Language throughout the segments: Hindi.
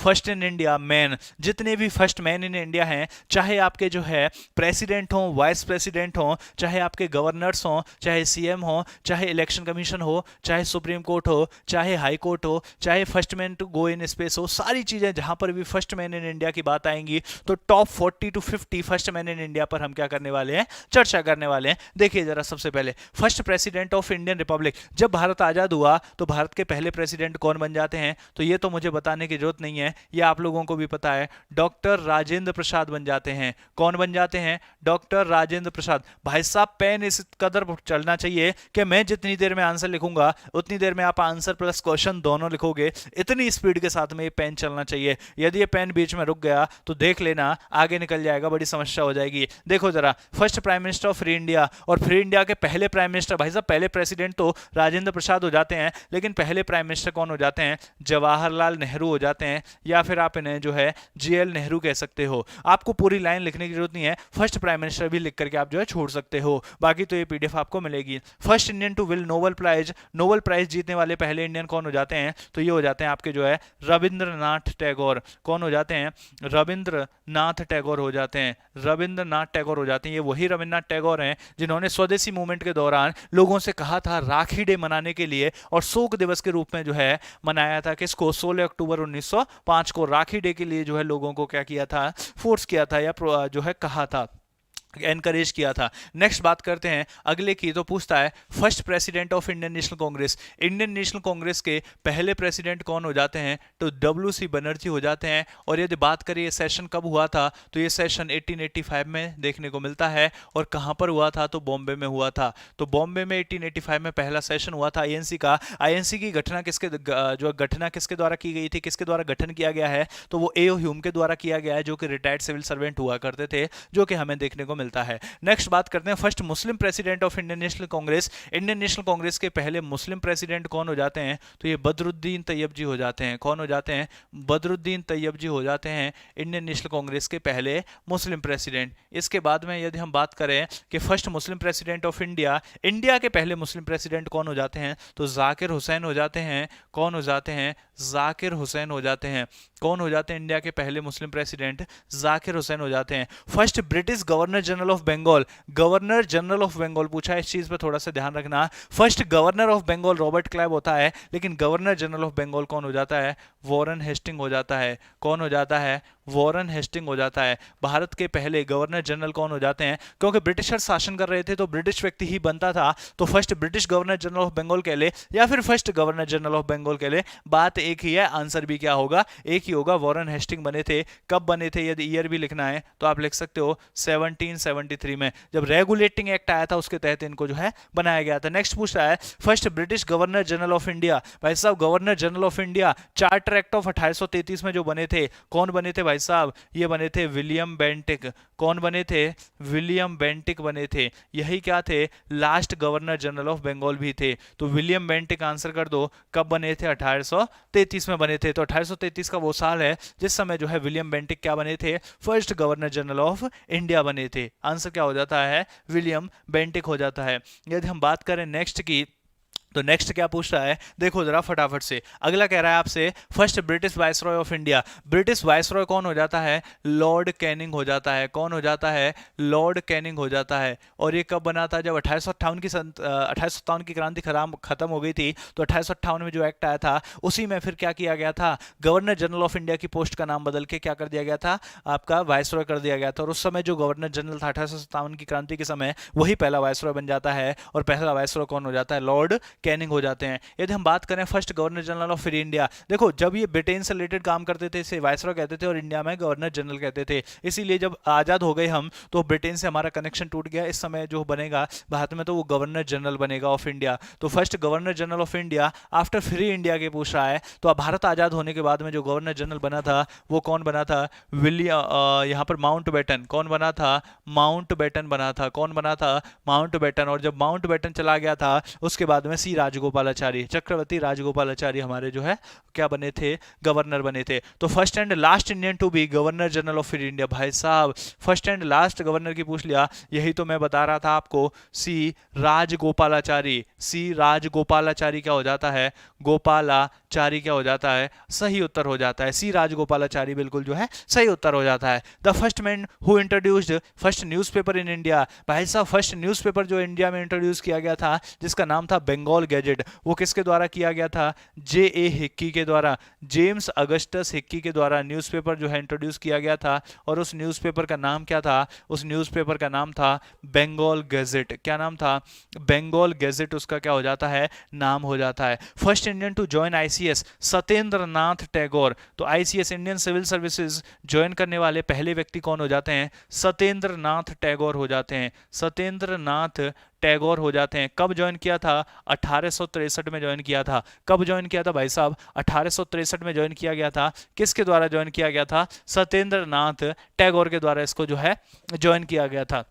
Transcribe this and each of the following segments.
फर्स्ट इन इंडिया मैन, जितने भी फर्स्ट मैन इन इंडिया हैं, चाहे आपके जो है प्रेसिडेंट हो, वाइस प्रेसिडेंट हो, चाहे आपके गवर्नर्स हो, चाहे सीएम हो, चाहे इलेक्शन कमीशन हो, चाहे सुप्रीम कोर्ट हो, चाहे हाई कोर्ट हो, चाहे first man to go in space हो, सारी चीजें जहां पर भी फर्स्ट मैन इन इंडिया की बात आएंगी तो top 40 to 50 first man in India पर हम क्या करने वाले हैं, चर्चा करने वाले हैं। देखिए जरा, सबसे पहले first president of Indian Republic, जब भारत आजाद हुआ तो भारत के पहले प्रेसिडेंट कौन बन जाते हैं, तो ये तो मुझे बताने की जरूरत नहीं है, ये आप लोगों को भी पता है, डॉक्टर राजेंद्र प्रसाद बन जाते हैं। कौन बन जाते हैं, डॉक्टर राजेंद्र प्रसाद। भाई साहब पेन इस कदर चलना चाहिए कि मैं जितनी देर में आंसर लिखूंगा उतनी देर में आप आंसर प्लस क्वेश्चन दोनों लिखोगे, इतनी स्पीड के साथ में ये पेन चलना चाहिए। यदि ये पेन बीच में रुक गया तो देख लेना आगे निकल जाएगा, बड़ी समस्या हो जाएगी। देखो जरा, first prime minister of free India, और फ्री इंडिया के पहले प्राइम मिनिस्टर, भाई साहब पहले प्रेसिडेंट तो राजेंद्र प्रसाद हो जाते हैं, लेकिन पहले प्राइम मिनिस्टर कौन हो जाते हैं, जवाहरलाल नेहरू हो जाते हैं, या फिर आप इन्हें जो है जीएल नेहरू कह सकते हो। आपको पूरी लाइन लिखने की जरूरत नहीं है, फर्स्ट प्राइम मिनिस्टर भी लिख करके आप जो है छोड़ सकते हो, बाकी तो ये पीडीएफ आपको मिलेगी। First Indian to win Nobel prize, Nobel prize जीतने वाले पहले इंडियन कौन हो जाते हैं, तो ये हो जाते हैं आपके जो है रविंद्रनाथ टैगोर। कौन हो जाते हैं, रविंद्रनाथ टैगोर हो जाते हैं, रविंद्रनाथ टैगोर हो जाते हैं। ये वही रविंद्रनाथ टैगोर हैं जिन्होंने स्वदेशी मूवमेंट के दौरान लोगों से कहा था राखी डे मनाने के लिए, और शोक दिवस के रूप में जो है मनाया था किसको, 16 अक्टूबर 1905 को राखी डे के लिए जो है लोगों को क्या किया था, फोर्स किया था, या जो है कहा था, एनकरेज किया था। नेक्स्ट बात करते हैं अगले की, तो पूछता है first president of Indian national Congress, Indian national Congress के पहले प्रेसिडेंट कौन हो जाते हैं, तो डब्ल्यू.सी. बनर्जी हो जाते हैं। और यदि बात करें ये सेशन कब हुआ था, तो ये सेशन 1885 में देखने को मिलता है, और कहां पर हुआ था, तो बॉम्बे में हुआ था। तो बॉम्बे में 1885 में पहला सेशन हुआ था आईएनसी का। आईएनसी की घटना किसके जो घटना किसके द्वारा की गई थी, किसके द्वारा गठन किया गया है, तो वो ए.ओ. ह्यूम के द्वारा किया गया है, जो कि रिटायर्ड सिविल सर्वेंट हुआ करते थे, जो कि हमें देखने को मिलता है। नेक्स्ट बात करते हैं first Muslim president of Indian national Congress, Indian national Congress के पहले मुस्लिम प्रेसिडेंट कौन हो जाते हैं, तो ये बदरुद्दीन तैयब जी हो जाते हैं। कौन हो जाते हैं, बदरुद्दीन तैयब जी हो जाते हैं इंडियन नेशनल कांग्रेस के पहले मुस्लिम प्रेसिडेंट। इसके बाद में यदि हम बात करें कि first Muslim president of India, India के पहले मुस्लिम प्रेसिडेंट कौन हो जाते हैं, तो जाकिर हुसैन हो जाते हैं। कौन हो जाते हैं, जाकिर हुसैन हो जाते हैं। कौन हो जाते हैं इंडिया के पहले मुस्लिम प्रेसिडेंट, जाकिर हुसैन हो जाते हैं। First British governor general of Bengal, governor general of Bengal पूछा है, इस चीज पर थोड़ा सा ध्यान रखना। First governor of Bengal Robert Clive होता है, लेकिन गवर्नर जनरल ऑफ बंगाल कौन हो जाता है, वॉरेन हेस्टिंग हो जाता है। कौन हो जाता है, वॉरेन हेस्टिंग हो जाता है। भारत के पहले गवर्नर जनरल कौन हो जाते हैं, क्योंकि ब्रिटिशर शासन कर रहे थे तो ब्रिटिश व्यक्ति ही बनता था, तो first British governor general of Bengal कह ले या फिर first governor general of Bengal कह ले, बात एक ही है, आंसर भी क्या होगा, एक ही होगा। वॉरेन हेस्टिंग बने थे, कब बने थे, यदि ईयर भी लिखना है तो आप लिख सकते हो 1773 में, जब रेगुलेटिंग एक्ट आया था उसके तहत इनको जो है बनाया गया था। नेक्स्ट पूछ रहा है first British governor general of India, भाई साहब governor general of India charter act of 1833 में जो बने थे, कौन बने थे भाई साहब, ये बने थे विलियम बेंटिक। कौन बने थे, विलियम बेंटिक बने थे। यही क्या थे, last governor general of Bengal भी थे। तो विलियम बेंटिक आंसर कर दो, कब बने थे, 1833 में बने थे। तो 1833 का वो साल है जिस समय जो है विलियम बेंटिक क्या बने थे, first governor general of India बने थे। आंसर क्या हो जाता है, विलियम बेंटिक हो जाता है। यदि हम बात करें नेक्स्ट की, तो नेक्स्ट क्या पूछ रहा है, देखो जरा फटाफट से। अगला कह रहा है आपसे first British viceroy of India, British viceroy कौन हो जाता है, लॉर्ड कैनिंग हो जाता है। कौन हो जाता है, लॉर्ड कैनिंग हो जाता है। और ये कब बना था, जब 1857 की क्रांति खत्म हो गई थी, तो 1858 में जो एक्ट आया था उसी में फिर क्या किया गया था, गवर्नर जनरल ऑफ इंडिया की पोस्ट का नाम बदल के क्या कर दिया गया था, आपका वाइसरॉय कर दिया गया था। और उस समय जो गवर्नर जनरल था 1857 की क्रांति के समय, वही पहला वाइसरॉय बन जाता है। और पहला वाइसरॉय कौन हो जाता है, लॉर्ड कैनिंग हो जाते हैं। यदि हम बात करें first governor general of free India, देखो जब ये ब्रिटेन से रिलेटेड काम करते थे इसे वाइसरॉय कहते थे और इंडिया में गवर्नर जनरल कहते थे। इसीलिए जब आजाद हो गए हम तो ब्रिटेन से हमारा कनेक्शन टूट गया। इस समय जो बनेगा भारत में तो वो गवर्नर जनरल बनेगा ऑफ इंडिया। तो first governor general of India after free India के पूछ रहा है, तो अब भारत आजाद होने के बाद में जो गवर्नर जनरल बना था वो कौन बना था, यहाँ पर माउंट बेटन। कौन बना था, माउंट बेटन बना था। कौन बना था, माउंट बेटन। और जब माउंट बेटन चला गया था उसके बाद में सी राजगोपालाचारी, चक्रवर्ती राजगोपालाचारी हमारे जो है क्या बने थे, गवर्नर बने थे। तो first and last Indian to be governor general of India, भाई साहब फर्स्ट एंड लास्ट गवर्नर की पूछ लिया, यही तो मैं बता रहा था आपको, सी राजगोपालाचारी। सी राजगोपालाचारी क्या हो जाता है, गोपालाचारी गोपालाचारी क्या हो जाता है, सही उत्तर हो जाता है। सी राजगोपालाचारी बिल्कुल जो है सही उत्तर हो जाता है। The first man who introduced first newspaper in India, भाई साहब फर्स्ट न्यूज़पेपर जो इंडिया में इंट्रोड्यूस किया गया था जिसका नाम था बंगाल गैजेट, वो किसके द्वारा किया गया था, जे ए हिक्की के द्वारा, जेम्स अगस्टस हिक्की के द्वारा न्यूज़पेपर जो है इंट्रोड्यूस किया गया था। और उस न्यूज़पेपर का नाम क्या था, उस न्यूज़पेपर का नाम था बंगाल गैजेट। क्या नाम था, बंगाल गैजेट उसका क्या हो जाता है, नाम हो जाता है। First Indian to join ICS Satyendra Nath Tagore, तो ICS Indian civil services join करने वाले पहले व्यक्ति कौन हो जाते हैं, सत्येंद्र नाथ टैगोर हो जाते हैं। सत्येंद्र नाथ टैगोर हो जाते हैं। कब ज्वाइन किया था, 1863 में ज्वाइन किया था। कब ज्वाइन किया था भाई साहब, 1863 में ज्वाइन किया गया था। किसके द्वारा ज्वाइन किया गया था, सत्येंद्र नाथ टैगोर के द्वारा इसको जो है ज्वाइन किया गया था।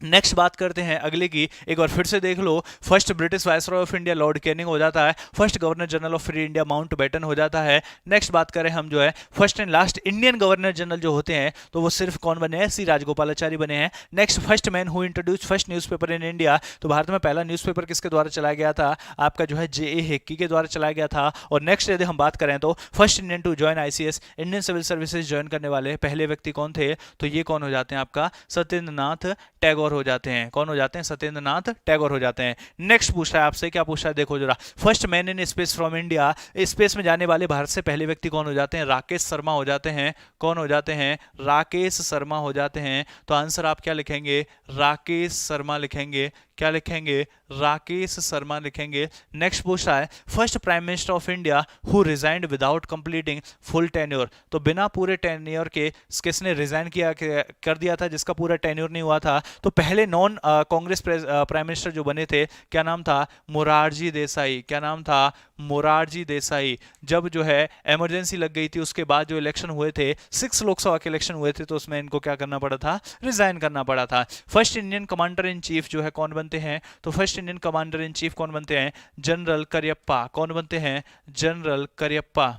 नेक्स्ट बात करते हैं अगले की, एक बार फिर से देख लो। First British viceroy of India Lord Canning हो जाता है। First governor general of free India Mountbatten हो जाता है। नेक्स्ट बात करें हम जो है first and last Indian governor general जो होते हैं तो वो सिर्फ कौन बने हैं, सी राजगोपालाचारी बने हैं। Next first man who introduce first newspaper in India, तो भारत में पहला न्यूज़पेपर किसके द्वारा चलाया गया था, आपका जो है जे ए हिक्की के द्वारा चलाया गया था। और नेक्स्ट यदि हम बात करें तो first Indian to join ICS Indian civil services join करने वाले पहले व्यक्ति कौन थे, तो ये कौन हो जाते हैं, आपका सत्येंद्र नाथ टैगोर हो जाते हैं। कौन हो जाते हैं, सत्येंद्र नाथ टैगोर हो जाते हैं। नेक्स्ट पूछ रहा है आपसे, क्या पूछ रहा है देखो जरा, first man in space from India, space में जाने वाले भारत से पहले व्यक्ति कौन हो जाते हैं, राकेश शर्मा हो जाते हैं। कौन हो जाते हैं, राकेश शर्मा हो जाते हैं। तो आंसर आप क्या लिखेंगे, राकेश शर्मा लिखेंगे। क्या लिखेंगे, राकेश शर्मा लिखेंगे। नेक्स्ट पूछ रहा है first prime minister of India who resigned without completing full tenure, तो बिना पूरे टेन्योर के किसने रिजाइन किया कर दिया था, जिसका पूरा टेन्योर नहीं हुआ था। तो पहले नॉन कांग्रेस प्राइम मिनिस्टर जो बने थे, क्या नाम था, मोरारजी देसाई। क्या नाम था, मोरारजी देसाई। जब जो है इमरजेंसी लग गई थी उसके बाद जो इलेक्शन हुए थे, 6 लोकसभा के इलेक्शन हुए थे, तो उसमें इनको क्या करना पड़ा था, रिजाइन करना पड़ा था। First Indian commander in chief जो है कौन बनते हैं, तो first Indian commander in chief कौन बनते हैं, जनरल करियप्पा। कौन बनते हैं, जनरल करियप्पा।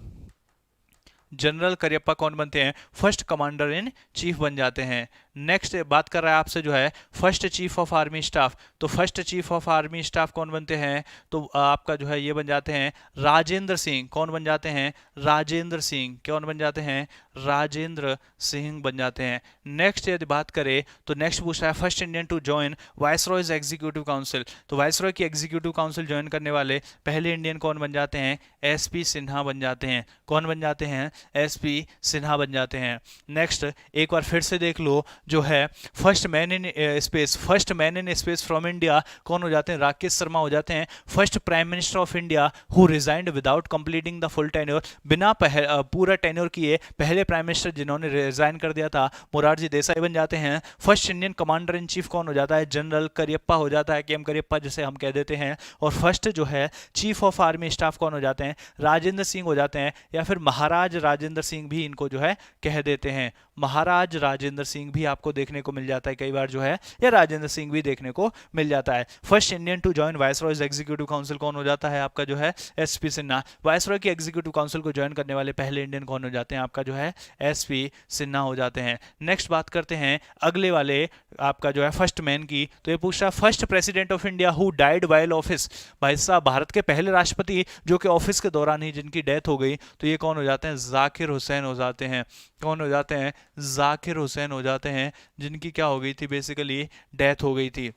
जनरल करियप्पा कौन बनते हैं, फर्स्ट कमांडर इन चीफ बन जाते हैं। नेक्स्ट बात कर रहा है आपसे जो है first chief of army staff, तो first chief of army staff कौन बनते हैं, तो आपका जो है ये बन जाते हैं राजेंद्र सिंह। कौन बन जाते हैं, राजेंद्र सिंह। कौन बन जाते हैं, राजेंद्र सिंह बन जाते हैं। नेक्स्ट यदि बात करें तो नेक्स्ट पूछ रहा है first Indian to join viceroy's executive council, तो वायसरॉय की एग्जीक्यूटिव काउंसिल ज्वाइन करने वाले पहले इंडियन कौन बन जाते हैं, एसपी सिन्हा बन जाते हैं। कौन बन जाते हैं, एसपी सिन्हा बन जाते हैं। नेक्स्ट एक बार फिर से देख लो जो है first man in space, first man in space from India कौन हो जाते हैं, राकेश शर्मा हो जाते हैं। First prime minister of India who resigned without completing the full tenure, बिना पूरा टेन्योर किए पहले प्राइम मिनिस्टर जिन्होंने रिजाइन कर दिया था, मोरारजी देसाई बन जाते हैं। First Indian commander in chief कौन हो जाता है, जनरल करियप्पा हो जाता है, के.एम. करियप्पा जिसे हम कह देते हैं। और फर्स्ट जो है चीफ ऑफ आर्मी स्टाफ कौन हो जाते हैं, राजेंद्र सिंह हो जाते हैं, या फिर महाराज राजेंद्र सिंह भी इनको जो है कह देते हैं। महाराज राजेंद्र सिंह भी आपको देखने को मिल जाता है कई बार जो है, या राजेंद्र सिंह भी देखने को मिल जाता है। First Indian to join viceroy's executive council कौन हो जाता है, आपका जो है एसपी सिन्हा। वायसरॉय की एग्जीक्यूटिव काउंसिल को ज्वाइन करने वाले पहले इंडियन कौन हो जाते हैं, आपका जो है एसपी सिन्हा हो जाते हैं। नेक्स्ट बात करते हैं अगले वाले आपका जो है फर्स्ट मैन की, तो ये पूछ रहा first president of India who died while office, भाई साहब भारत के पहले राष्ट्रपति जो कि ऑफिस के दौरान ही जिनकी डेथ हो गई, तो ये कौन हो जाते हैं, जाकिर हुसैन हो जाते हैं। कौन हो जाते हैं, जाकिर हुसैन हो जाते हैं, जिनकी क्या हो गई थी, बेसिकली डेथ हो गई थी।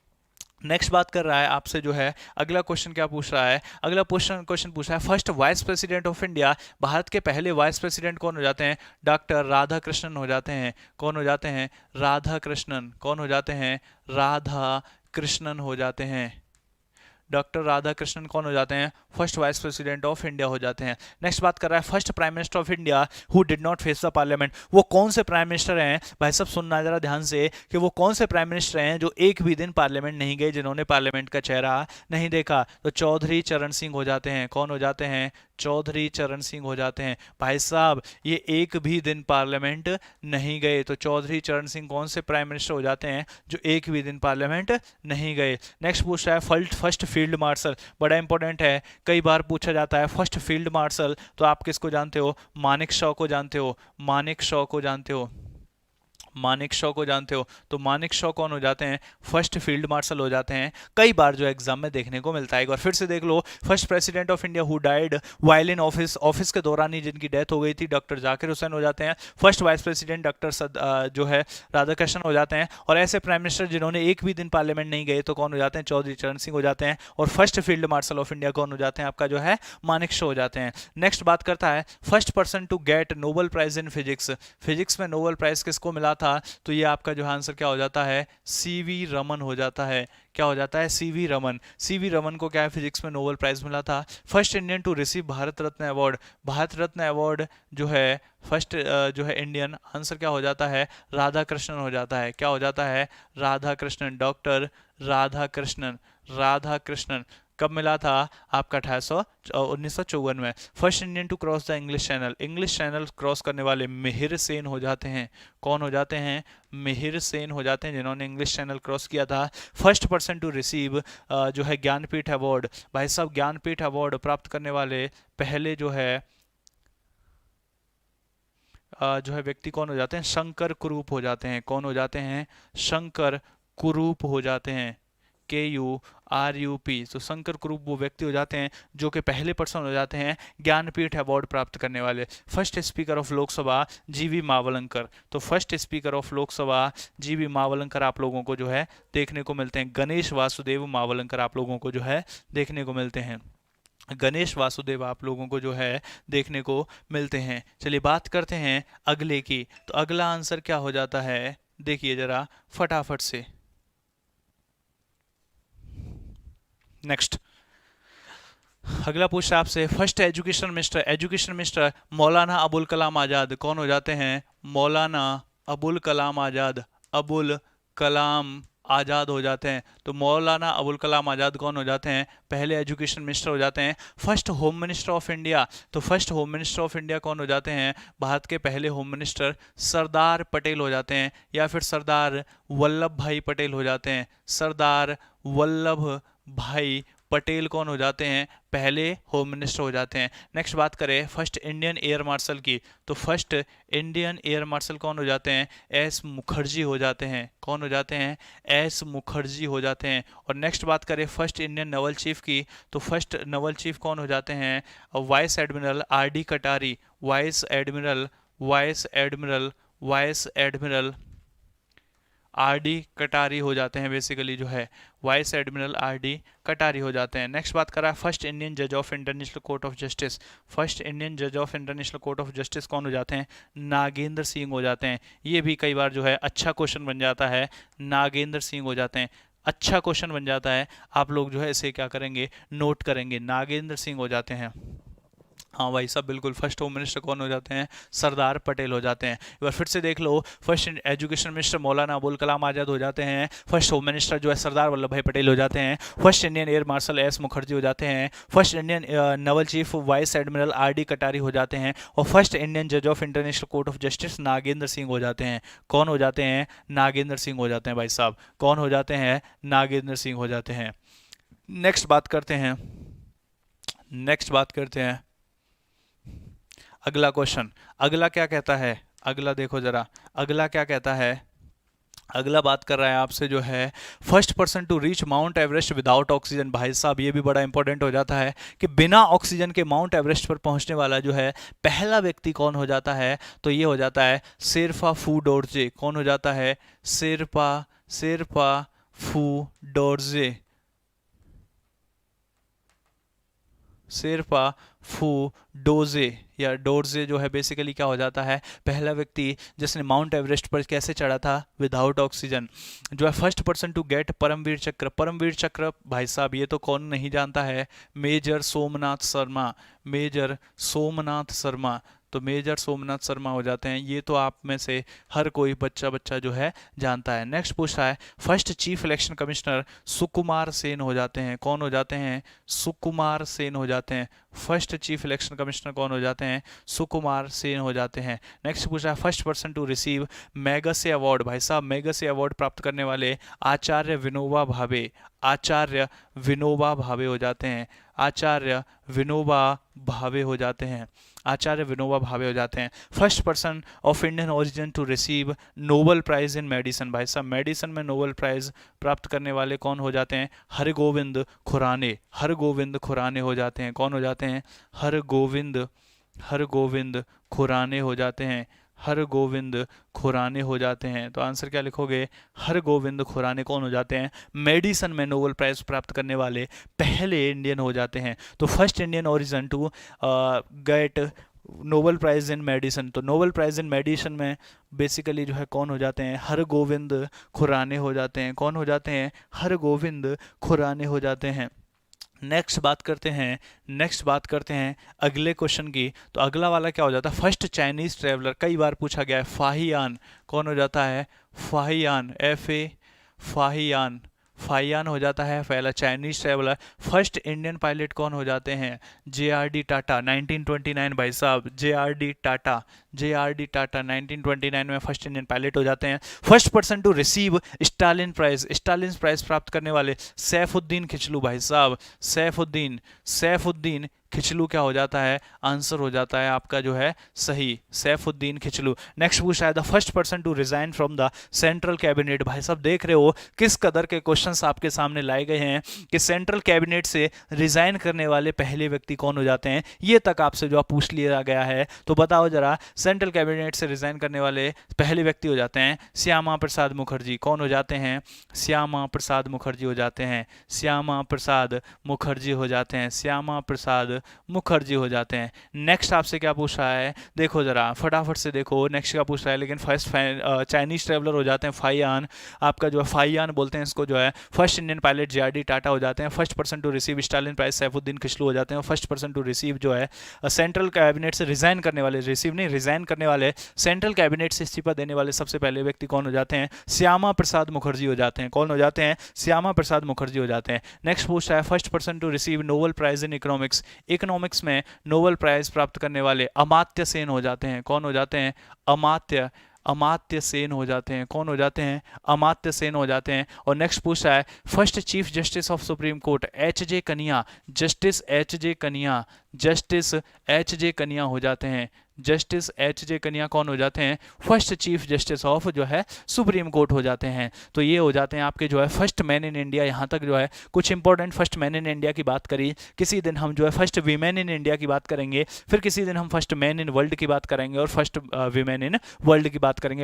नेक्स्ट बात कर रहा है आपसे जो है अगला क्वेश्चन क्या पूछ रहा है, अगला क्वेश्चन पूछ रहा है first vice president of India, Bharat के पहले वाइस प्रेसिडेंट कौन हो जाते हैं, डॉक्टर राधा कृष्णन हो जाते हैं। कौन हो जाते हैं, राधा कृष्णन। कौन हो जाते हैं, राधा कृष्णन हो जाते हैं। डॉक्टर राधा कृष्णन कौन हो जाते हैं, first vice president of India हो जाते हैं। नेक्स्ट बात कर रहा है first prime minister of India who did not face the parliament, वो कौन से प्राइम मिनिस्टर हैं, भाई सब सुनना जरा ध्यान से कि वो कौन से प्राइम मिनिस्टर हैं जो एक भी दिन पार्लियामेंट नहीं गए, जिन्होंने पार्लियामेंट का चेहरा नहीं देखा, तो चौधरी चरण सिंह हो जाते हैं। कौन हो जाते हैं, चौधरी चरण सिंह हो जाते हैं। भाई साहब ये एक भी दिन पार्लियामेंट नहीं गए, तो चौधरी चरण सिंह कौन से प्राइम मिनिस्टर हो जाते हैं जो एक भी दिन पार्लियामेंट नहीं गए। नेक्स्ट पूछ रहा है फर्स्ट फील्ड मार्शल, बड़ा इंपॉर्टेंट है, कई बार पूछा जाता है फर्स्ट फील्ड मार्शल, तो आप किसको जानते हो, मानेक शॉ को जानते हो। मानेक शॉ को जानते हो। मानेक शॉ को जानते हो, तो मानेक शॉ कौन हो जाते हैं? फर्स्ट फील्ड मार्शल हो जाते हैं। कई बार जो एग्जाम में देखने को मिलता है। एक बार फिर से देख लो, first president of India who died while in office, office के दौरान ही जिनकी डेथ हो गई थी, डॉक्टर जाकिर हुसैन हो जाते हैं। फर्स्ट वाइस प्रेसिडेंट डॉक्टर जो है राधाकृष्णन हो जाते हैं। और ऐसे प्राइम मिनिस्टर जिन्होंने एक भी दिन पार्लियामेंट नहीं गए तो कौन हो जाते हैं? चौधरी चरण सिंह हो जाते हैं। और first field marshal of India कौन हो जाते हैं? आपका जो है मानेक शॉ हो जाते हैं। नेक्स्ट बात करता है first person to get Nobel prize in physics. Physics में नोबेल प्राइज किसको मिला था? तो ये आपका जो आंसर क्या हो जाता है? सीवी रमन हो जाता है। क्या हो जाता है? सीवी रमन। सीवी रमन को क्या है? फिजिक्स में नोबेल प्राइज मिला था। First Indian to receive Bharat Ratna award. Bharat Ratna award जो है फर्स्ट जो है इंडियन, आंसर क्या हो जाता है? राधा कृष्णन हो जाता है। क्या हो जाता है? Radhakrishnan, doctor Radhakrishnan. Radhakrishnan कब मिला था? आपका 1954 में। First Indian to cross the English Channel. English Channel क्रॉस करने वाले मिहिर सेन हो जाते हैं। कौन हो जाते हैं? मिहिर सेन हो जाते हैं, जिन्होंने इंग्लिश चैनल क्रॉस किया था। फर्स्ट पर्सन टू रिसीव जो है ज्ञानपीठ अवार्ड। भाई साहब, ज्ञानपीठ अवार्ड प्राप्त करने वाले पहले जो है व्यक्ति कौन हो जाते हैं? शंकर कुरूप हो जाते हैं। कौन हो जाते हैं? शंकर कुरूप हो जाते हैं। KURUP। तो शंकर कुरूप वो व्यक्ति हो जाते हैं जो कि पहले पर्सन हो जाते हैं ज्ञानपीठ अवार्ड प्राप्त करने वाले। First speaker of Lok Sabha GV Mavalankar. तो first speaker of Lok Sabha GV Mavalankar आप लोगों को जो है देखने को मिलते हैं। गणेश वासुदेव मावलंकर आप लोगों को जो है देखने को मिलते हैं। गणेश वासुदेव आप लोगों को जो है देखने को मिलते हैं। चलिए बात करते हैं अगले की। तो अगला आंसर क्या हो जाता है? देखिए जरा फटाफट से। नेक्स्ट अगला पूछ रहा है आपसे first education minister. Education minister Maulana Abul Kalam Azad कौन हो जाते हैं? मौलाना अबुल कलाम आजाद। अबुल कलाम आजाद हो जाते हैं। तो मौलाना अबुल कलाम आजाद कौन हो जाते हैं? पहले एजुकेशन मिनिस्टर हो जाते हैं। First home minister of India. तो first home minister of India कौन हो जाते हैं? भारत के पहले होम मिनिस्टर सरदार पटेल हो जाते हैं, या फिर सरदार वल्लभ भाई पटेल हो जाते हैं। सरदार वल्लभ भाई पटेल कौन हो जाते हैं? पहले होम मिनिस्टर हो जाते हैं। नेक्स्ट बात करें फर्स्ट इंडियन एयर मार्शल की। तो फर्स्ट इंडियन एयर मार्शल कौन हो जाते हैं? S मुखर्जी हो जाते हैं। कौन हो जाते हैं? S मुखर्जी हो जाते हैं। और नेक्स्ट बात करें फर्स्ट इंडियन नवल चीफ की। तो फर्स्ट नवल चीफ कौन हो जाते हैं? वाइस एडमिरल RD कटारी। वाइस एडमिरल RD कटारी हो जाते हैं। बेसिकली जो है वाइस एडमिरल RD कटारी हो जाते हैं। नेक्स्ट बात करा फर्स्ट इंडियन जज of international court of justice. First Indian जज of international court of justice कौन हो जाते हैं? नागेंद्र सिंह हो जाते हैं। ये भी कई बार जो है अच्छा क्वेश्चन बन जाता है। नागेंद्र सिंह हो जाते हैं, अच्छा क्वेश्चन बन जाता है। आप लोग जो है इसे क्या करेंगे? नोट करेंगे। नागेंद्र सिंह हो जाते हैं। हाँ भाई साहब बिल्कुल। फर्स्ट होम मिनिस्टर कौन हो जाते हैं? सरदार पटेल हो जाते हैं। एक बार फिर से देख लो, first education minister Maulana Abul Kalam Azad हो जाते हैं। फर्स्ट होम मिनिस्टर जो है सरदार वल्लभ भाई पटेल हो जाते हैं। First Indian air marshal S Mukherjee हो जाते हैं। First Indian Naval chief vice admiral RD कटारी हो जाते हैं। और फर्स्ट इंडियन जज of international court of justice Nagendra Singh हो जाते हैं। कौन हो जाते हैं? नागेंद्र सिंह हो जाते हैं भाई साहब। कौन हो जाते हैं? नागेंद्र सिंह हो जाते हैं। नेक्स्ट बात करते हैं अगला क्वेश्चन। अगला क्या कहता है? अगला देखो जरा, अगला क्या कहता है? अगला बात कर रहा है आपसे जो है first person to reach Mount Everest without oxygen. भाई साहब ये भी बड़ा इंपॉर्टेंट हो जाता है कि बिना ऑक्सीजन के माउंट एवरेस्ट पर पहुंचने वाला जो है पहला व्यक्ति कौन हो जाता है? तो ये हो जाता है शेरपा फूडोरजे। कौन हो जाता है? शेरपा फूडोरजे। शेरपा फूडोजे या डोरजे जो है बेसिकली क्या हो जाता है? पहला व्यक्ति जिसने माउंट एवरेस्ट पर कैसे चढ़ा था? Without oxygen. जो है first person to get Paramvir Chakra. Paramvir चक्र भाई साहब ये तो कौन नहीं जानता है? मेजर सोमनाथ शर्मा। मेजर सोमनाथ शर्मा। तो मेजर सोमनाथ शर्मा हो जाते हैं। ये तो आप में से हर कोई बच्चा जो है जानता है। नेक्स्ट पूछ रहा है first chief election commissioner Sukumar Sen हो जाते हैं। कौन हो जाते हैं? सुकुमार सेन हो जाते हैं। फर्स्ट चीफ इलेक्शन कमिश्नर कौन हो जाते हैं? सुकुमार सेन हो जाते हैं। नेक्स्ट पूछा है first person to receive Magsaysay award. भाई साहब मैगसेसे अवार्ड प्राप्त करने वाले आचार्य विनोबा भावे, आचार्य विनोबा भावे हो जाते हैं, आचार्य विनोबा भावे हो जाते हैं, आचार्य विनोबा भावे हो जाते हैं। First person of Indian origin to receive Nobel prize in medicine. भाई साहब मेडिसिन में नोबेल प्राइज प्राप्त करने वाले कौन हो जाते हैं? हरगोविंद खुराने, हरगोविंद खुराने हो जाते हैं। कौन हो जाते हैं? हरगोविंद, हरगोविंद खुराने हो जाते हैं, हरगोविंद खुराने हो जाते हैं। तो आंसर क्या लिखोगे? हरगोविंद खुराने कौन हो जाते हैं? मेडिसन में नोबेल प्राइज प्राप्त करने वाले पहले इंडियन हो जाते हैं। तो first Indian origin to get Nobel prize in medicine. तो नोबेल प्राइज इन मेडिसिन में बेसिकली जो है कौन हो जाते हैं? हरगोविंद खुराने हो जाते हैं। कौन हो जाते हैं? हरगोविंद खुराने हो जाते हैं। नेक्स्ट बात करते हैं अगले क्वेश्चन की। तो अगला वाला क्या हो जाता है? फर्स्ट चाइनीज ट्रेवलर, कई बार पूछा गया है, फाहियान कौन हो जाता है? फाहियान, फाहियान, फाहियान हो जाता है पहला Chinese traveller. First Indian pilot कौन हो जाते हैं? JRD टाटा 1929। भाई साहब JRD टाटा, JRD टाटा 1929 में फर्स्ट इंडियन पायलट हो जाते हैं। First person to receive Stalin prize, Stalin prize प्राप्त करने वाले सैफुद्दीन खिचलू। भाई साहब सैफुद्दीन, सैफुद्दीन खिचलू क्या हो जाता है? आंसर हो जाता है आपका जो है सही, सैफुद्दीन खिचलू। नेक्स्ट पूछा है the first person to resign from the central cabinet. भाई साहब देख रहे हो किस कदर के क्वेश्चंस आपके सामने लाए गए हैं कि सेंट्रल कैबिनेट से रिजाइन करने वाले पहले व्यक्ति कौन हो जाते हैं, ये तक आपसे जो पूछ लिया गया है। तो बताओ जरा, सेंट्रल कैबिनेट से रिजाइन करने वाले पहले व्यक्ति हो जाते हैं श्यामा प्रसाद मुखर्जी। कौन हो जाते हैं? श्यामा प्रसाद मुखर्जी हो जाते हैं, श्यामा प्रसाद मुखर्जी हो जाते हैं, श्यामा प्रसाद मुखर्जी हो जाते हैं। नेक्स्ट आपसे क्या पूछ रहा है? देखो जरा फटाफट से देखो नेक्स्ट क्या पूछ रहा है। लेकिन फर्स्ट चाइनीज ट्रेवलर हो जाते हैं फाहियान, आपका जो है फाहियान बोलते हैं इसको जो है। First Indian pilot JRD Tata हो जाते हैं। First person to receive Stalin prize Saifuddin Kitchlew हो जाते हैं। फर्स्ट पर्सन टू रिसीव जो है सेंट्रल कैबिनेट से रिजाइन करने वाले, रिसीव नहीं रिजाइन करने वाले, सेंट्रल कैबिनेट से इस्तीफा देने वाले सबसे पहले व्यक्ति कौन हो जाते हैं? श्यामा प्रसाद मुखर्जी हो जाते हैं। कौन हो जाते हैं? श्यामा प्रसाद मुखर्जी हो जाते हैं। नेक्स्ट पूछ रहा है first person to receive Nobel prize in economics, economics में नोबेल प्राइज प्राप्त करने वाले अमात्य सेन हो जाते हैं। कौन हो जाते हैं? अमात्य, अमात्य सेन हो जाते हैं। कौन हो जाते हैं? अमात्य सेन हो जाते हैं। और नेक्स्ट पूछ रहा है first chief justice of supreme court HJ कनिया, जस्टिस HJ कनिया, जस्टिस HJ कनिया हो जाते हैं। जस्टिस HJ कनिया कौन हो जाते हैं? फर्स्ट चीफ जस्टिस ऑफ जो है सुप्रीम कोर्ट हो जाते हैं। तो ये हो जाते हैं आपके जो है फर्स्ट मैन इन इंडिया। यहाँ तक जो है कुछ important first man in India की बात करी। किसी दिन हम जो है फर्स्ट वीमेन इन इंडिया की बात करेंगे, फिर किसी दिन हम फर्स्ट मैन इन वर्ल्ड की बात करेंगे और फर्स्ट वीमेन इन वर्ल्ड की बात करेंगे।